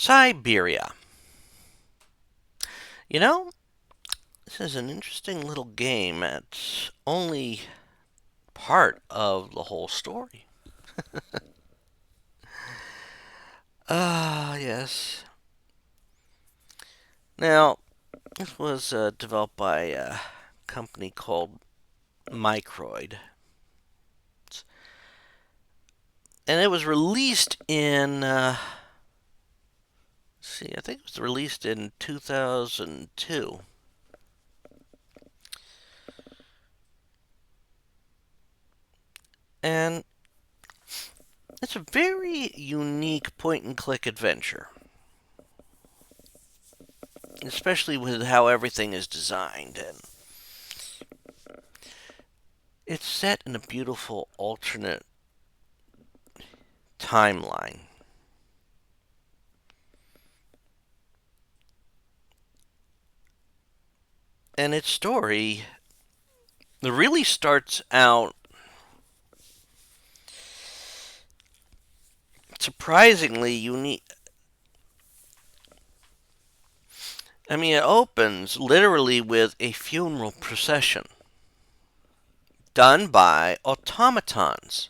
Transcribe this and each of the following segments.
Syberia. You know, this is an interesting little game. It's only part of the whole story. Yes. Now, this was developed by a company called Microid. And it was released in, I think it was released in 2002. And it's a very unique point and click adventure, especially with how everything is designed. And it's set in a beautiful alternate timeline. And its story really starts out surprisingly unique. I mean, it opens literally with a funeral procession done by automatons.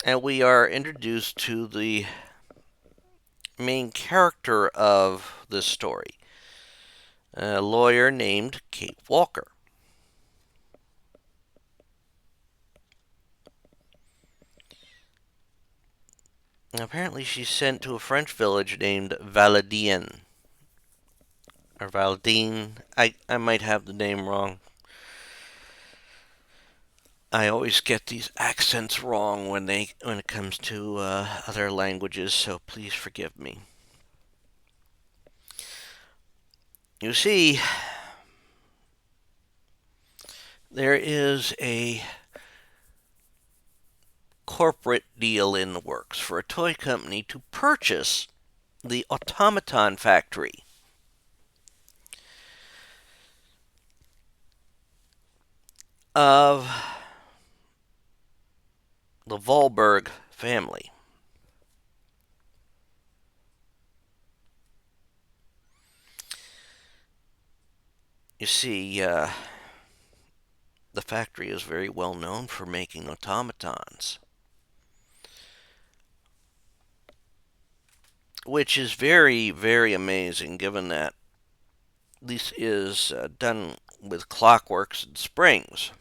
And we are introduced to the main character of this story, a lawyer named Kate Walker. Apparently, she's sent to a French village named Valadien. Or Valdine. I might have the name wrong. I always get these accents wrong when it comes to other languages, so please forgive me. You see, there is a corporate deal in the works for a toy company to purchase the automaton factory of the Wahlberg family. You see, the factory is very well known for making automatons, which is very, very amazing given that this is done with clockworks and springs.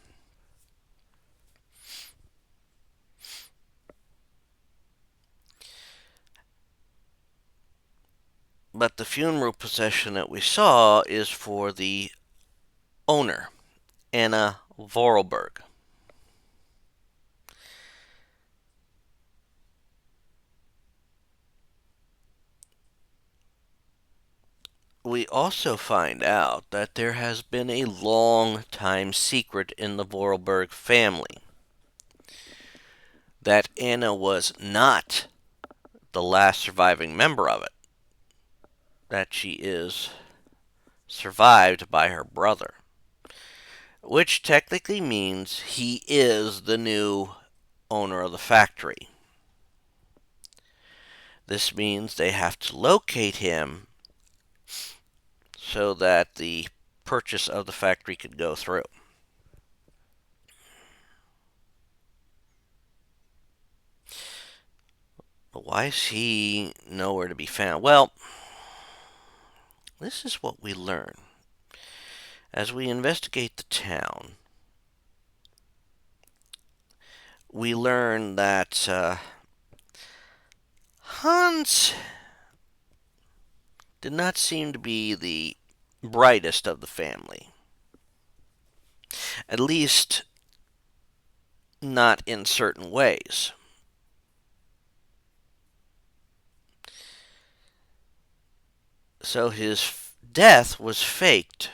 But the funeral procession that we saw is for the owner, Anna Vorarlberg. We also find out that there has been a long time secret in the Vorarlberg family that Anna was not the last surviving member of it, that she is survived by her brother, which technically means he is the new owner of the factory. This means they have to locate him so that the purchase of the factory could go through. But why is he nowhere to be found? Well, this is what we learn as we investigate the town. We learn that Hans did not seem to be the brightest of the family. At least, not in certain ways. So his death was faked.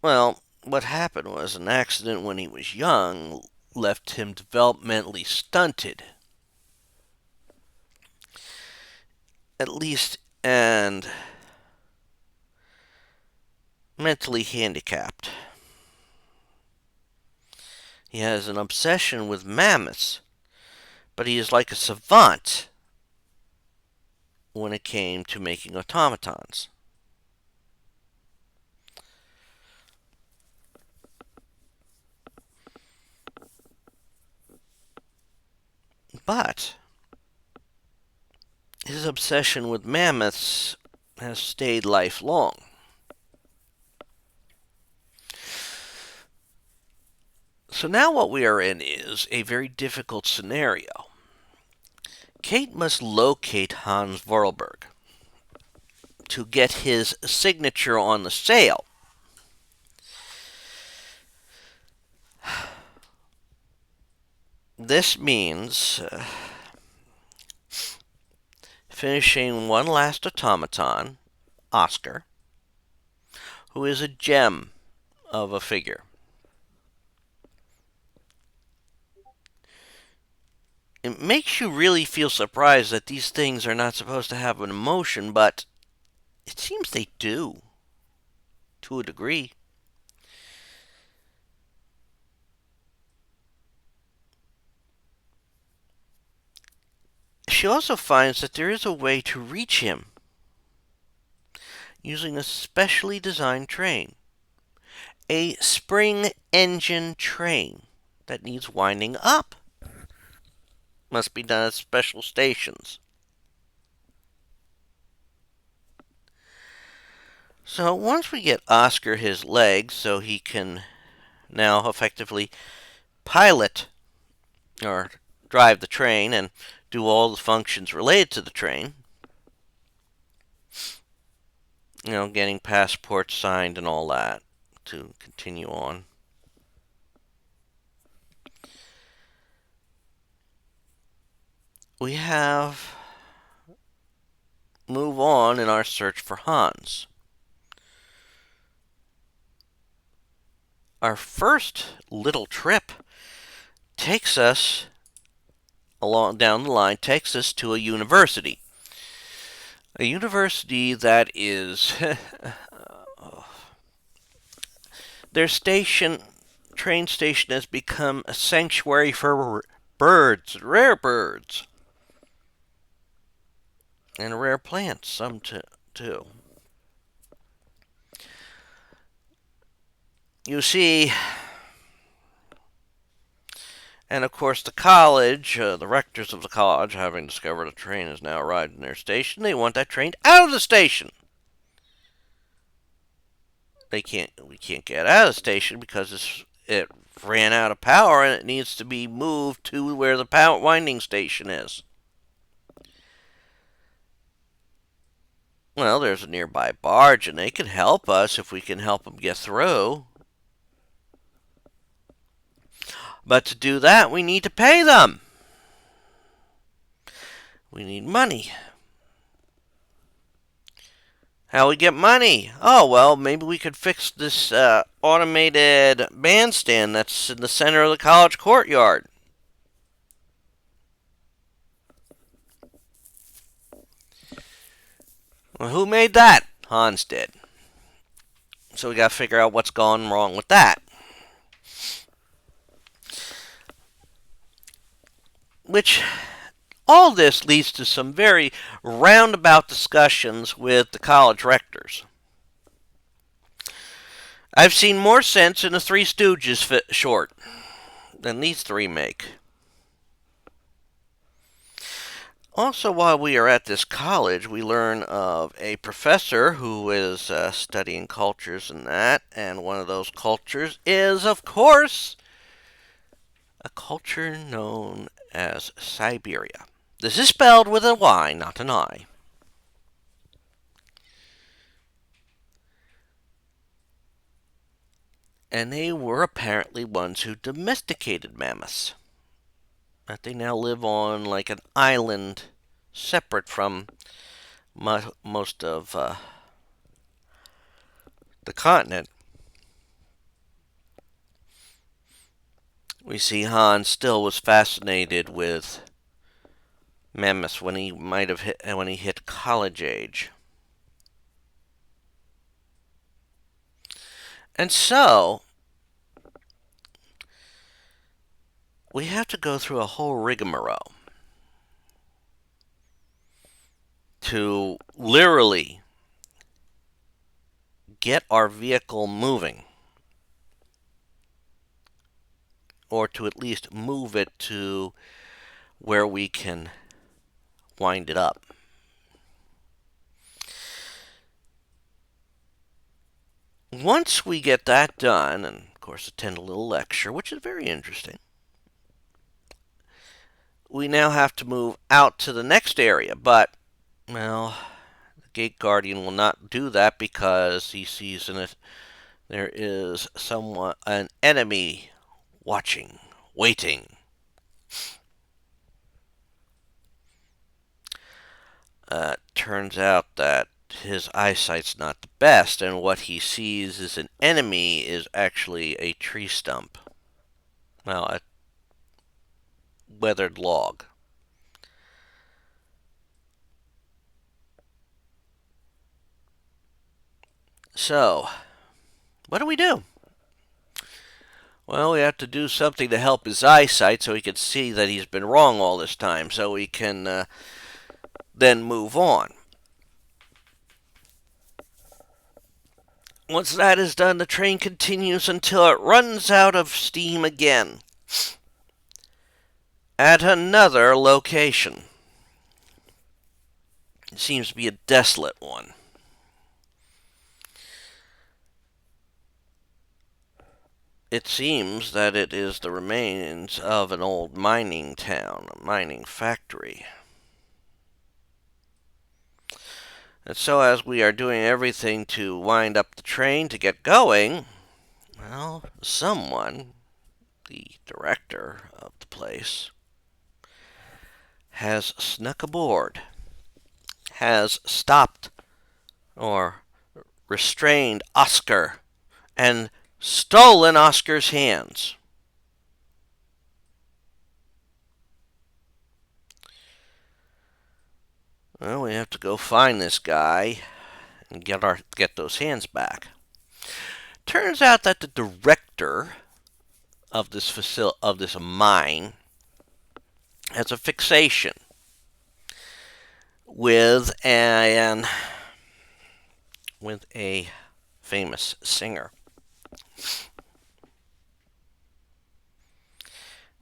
Well, what happened was an accident when he was young left him developmentally stunted. At least, and mentally handicapped. He has an obsession with mammoths, but he is like a savant when it came to making automatons. But his obsession with mammoths has stayed lifelong. So now what we are in is a very difficult scenario. Kate must locate Hans Vorarlberg to get his signature on the sale. This means finishing one last automaton, Oscar, who is a gem of a figure. It makes you really feel surprised that these things are not supposed to have an emotion, but it seems they do, to a degree. She also finds that there is a way to reach him using a specially designed train. A spring engine train that needs winding up. Must be done at special stations. So once we get Oscar his legs so he can now effectively pilot or drive the train and do all the functions related to the train, getting passports signed and all that to continue on. We have move on in our search for Hans. Our first little trip takes us along down the line, takes us to a university. A university that is their train station has become a sanctuary for birds, rare birds, and rare plants, some too. You see, and of course the college, the rectors of the college, having discovered a train has now arrived in their station, they want that train out of the station. We can't get out of the station because it ran out of power and it needs to be moved to where the power winding station is. Well, there's a nearby barge and they can help us if we can help them get through. But to do that, we need to pay them. We need money. How we get money? Oh, well, maybe we could fix this automated bandstand that's in the center of the college courtyard. Well, who made that? Hans did. So we got to figure out what's gone wrong with that. Which, all this leads to some very roundabout discussions with the college rectors. I've seen more sense in a Three Stooges short than these three make. Also, while we are at this college, we learn of a professor who is studying cultures and that, and one of those cultures is, of course, a culture known as Syberia. This is spelled with a Y, not an I. And they were apparently ones who domesticated mammoths. That they now live on like an island separate from most of the continent. We see Hans still was fascinated with mammoths when he hit college age. And so, we have to go through a whole rigmarole to literally get our vehicle moving, or to at least move it to where we can wind it up. Once we get that done, and of course attend a little lecture, which is very interesting, we now have to move out to the next area. But, well, the gate guardian will not do that because he sees in it there is an enemy watching, waiting. Turns out that his eyesight's not the best, and what he sees as an enemy is actually a tree stump. Well, a weathered log. So, what do we do? Well, we have to do something to help his eyesight so he can see that he's been wrong all this time, so we can then move on. Once that is done, the train continues until it runs out of steam again at another location. It seems to be a desolate one. It seems that it is the remains of an old mining town, a mining factory. And so, as we are doing everything to wind up the train to get going, well, someone, the director of the place, has snuck aboard, has stopped or restrained Oscar and stolen Oscar's hands. Well, we have to go find this guy and get those hands back. Turns out that the director of this mine has a fixation with a famous singer.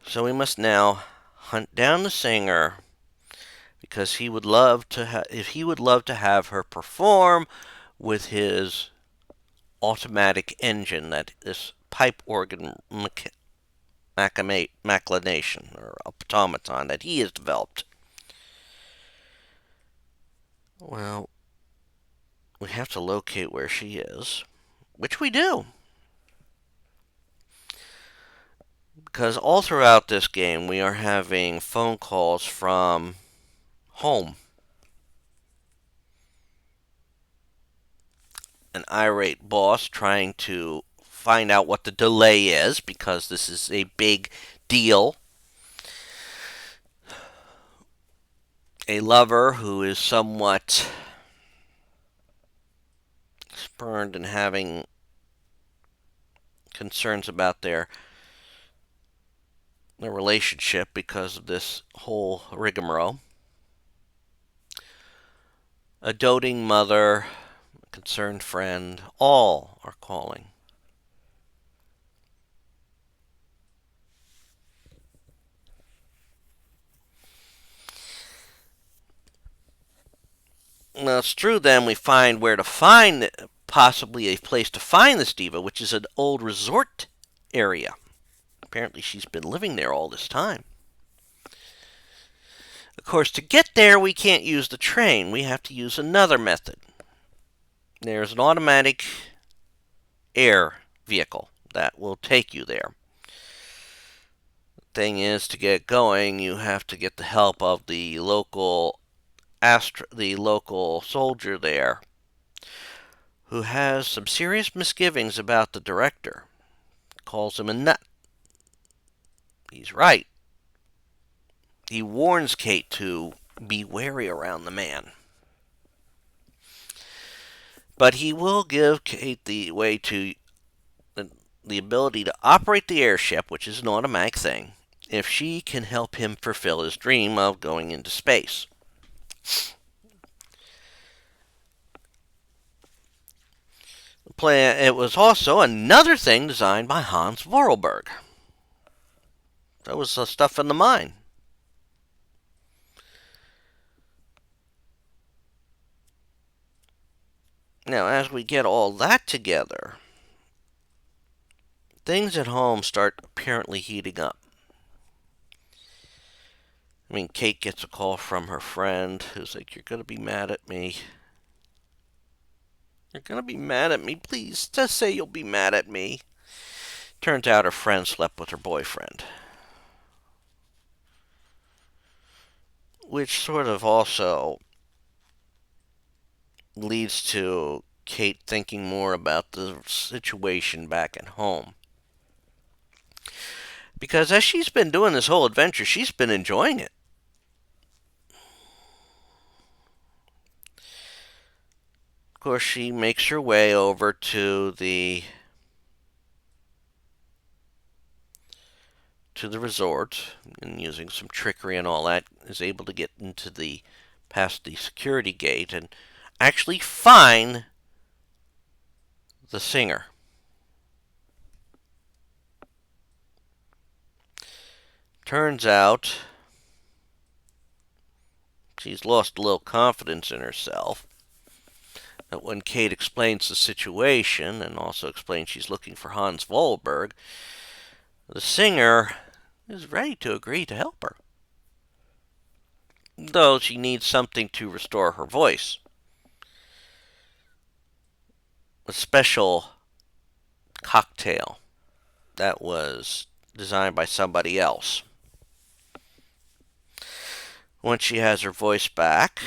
So we must now hunt down the singer because if he would love to have her perform with his automatic engine, that this pipe organ machination or automaton that he has developed. Well, we have to locate where she is, which we do. Because all throughout this game we are having phone calls from home. An irate boss trying to find out what the delay is because this is a big deal. A lover who is somewhat spurned and having concerns about their relationship because of this whole rigmarole. A doting mother, a concerned friend, all are calling. Now, it's true then we find where to find, possibly a place to find this diva, which is an old resort area. Apparently she's been living there all this time. Of course, to get there we can't use the train. We have to use another method. There's an automatic air vehicle that will take you there. The thing is, to get going, you have to get the help of the local soldier there, who has some serious misgivings about the director. Calls him a nut. He's right. He warns Kate to be wary around the man. But he will give Kate the way to the ability to operate the airship, which is an automatic thing, if she can help him fulfill his dream of going into space. It was also another thing designed by Hans Vorarlberg. That was stuff in the mine. Now, as we get all that together, things at home start apparently heating up. I mean, Kate gets a call from her friend who's like, "You're going to be mad at me. You're going to be mad at me. Please, just say you'll be mad at me." Turns out her friend slept with her boyfriend. Which sort of also leads to Kate thinking more about the situation back at home. Because as she's been doing this whole adventure, she's been enjoying it. Of course, she makes her way over to the resort, and using some trickery and all that, is able to get past the security gate and actually find the singer. Turns out she's lost a little confidence in herself. But when Kate explains the situation and also explains she's looking for Hans Vorarlberg, the singer is ready to agree to help her. Though she needs something to restore her voice. A special cocktail that was designed by somebody else. Once she has her voice back,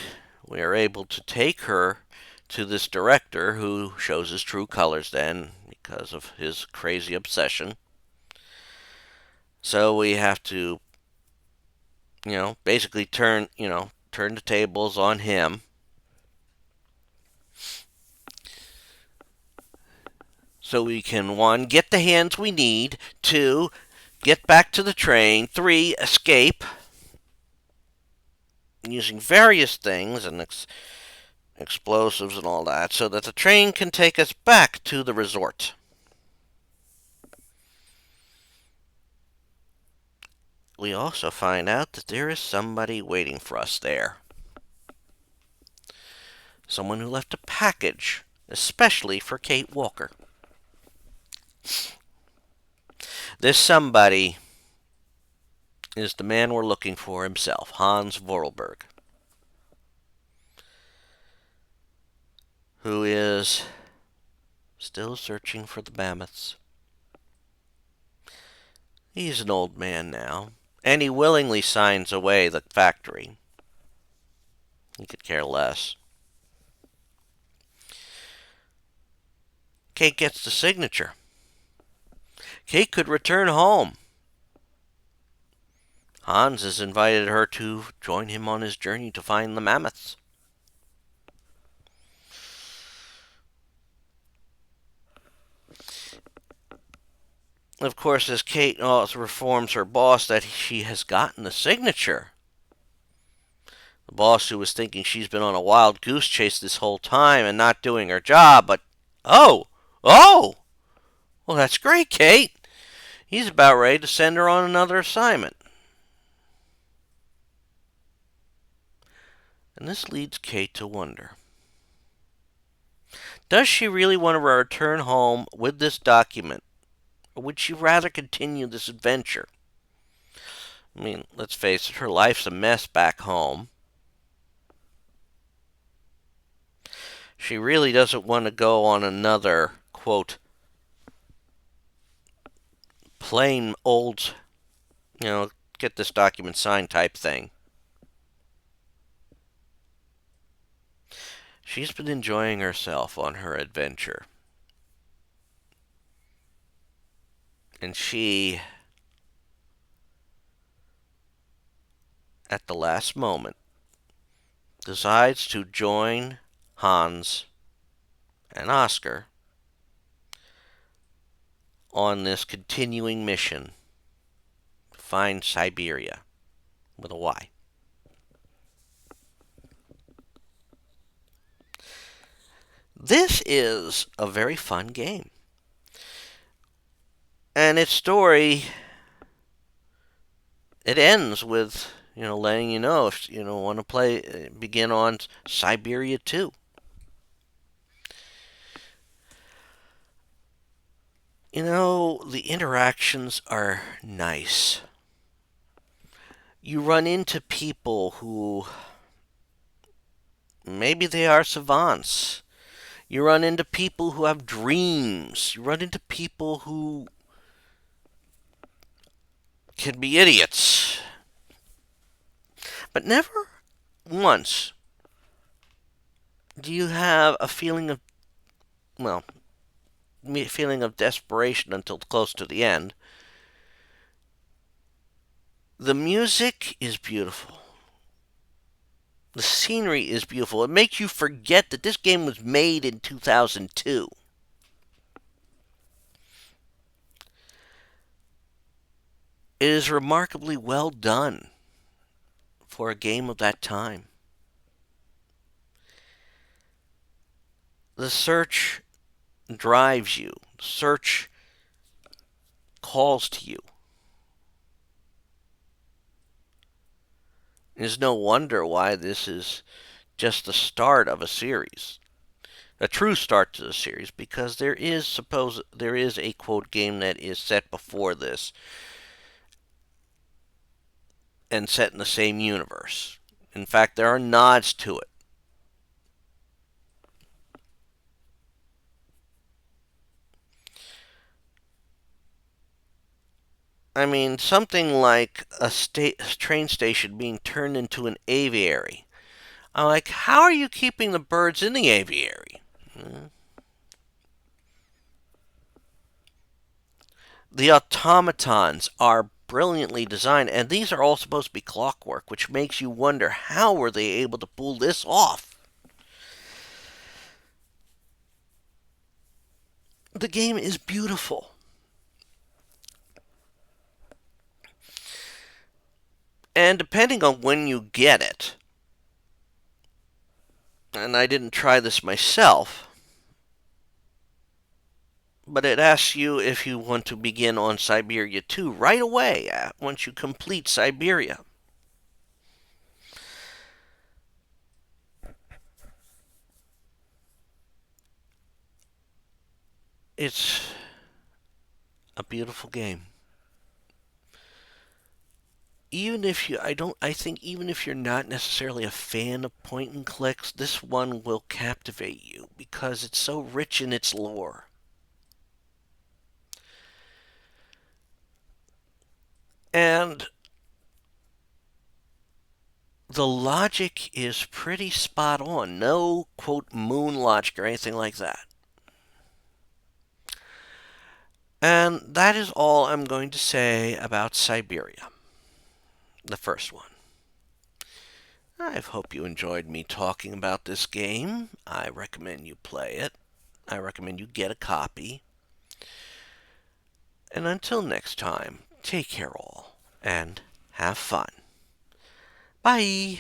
we are able to take her to this director who shows his true colors then because of his crazy obsession. So we have to, basically turn the tables on him. So we can, 1, get the hands we need, 2, get back to the train, 3, escape using various things and explosives and all that so that the train can take us back to the resort. We also find out that there is somebody waiting for us there. Someone who left a package, especially for Kate Walker. This somebody is the man we're looking for himself, Hans Vorarlberg, who is still searching for the mammoths. He's an old man now, and he willingly signs away the factory. He could care less. Kate gets the signature. Kate could return home. Hans has invited her to join him on his journey to find the mammoths. Of course, as Kate also informs her boss that she has gotten the signature, the boss who was thinking she's been on a wild goose chase this whole time and not doing her job, but oh, well, that's great, Kate. He's about ready to send her on another assignment. And this leads Kate to wonder. Does she really want to return home with this document? Or would she rather continue this adventure? I mean, let's face it, her life's a mess back home. She really doesn't want to go on another, quote, plain old, get this document signed type thing. She's been enjoying herself on her adventure. And she, at the last moment, decides to join Hans and Oscar on this continuing mission to find Syberia with a Y. This is a very fun game. And its story, it ends with, letting you know if you want to begin on Syberia 2. The interactions are nice. You run into people who maybe they are savants. You run into people who have dreams. You run into people who can be idiots. But never once do you have a well, feeling of desperation until close to the end. The music is beautiful. The scenery is beautiful. It makes you forget that this game was made in 2002. It is remarkably well done for a game of that time. The search drives you. The search calls to you. It's no wonder why this is just the start of a series. A true start to the series, because there is a quote game that is set before this and set in the same universe. In fact, there are nods to it. I mean, something like a train station being turned into an aviary. I'm like, how are you keeping the birds in the aviary? The automatons are brilliantly designed, and these are all supposed to be clockwork, which makes you wonder how were they able to pull this off? The game is beautiful. And depending on when you get it, and I didn't try this myself, but it asks you if you want to begin on Syberia 2 right away once you complete Syberia. It's a beautiful game. Even if you, I think even if you're not necessarily a fan of point and clicks, this one will captivate you because it's so rich in its lore. And the logic is pretty spot on. No, quote, moon logic or anything like that. And that is all I'm going to say about Syberia, the first one. I hope you enjoyed me talking about this game. I recommend you play it. I recommend you get a copy. And until next time, take care all and have fun. Bye.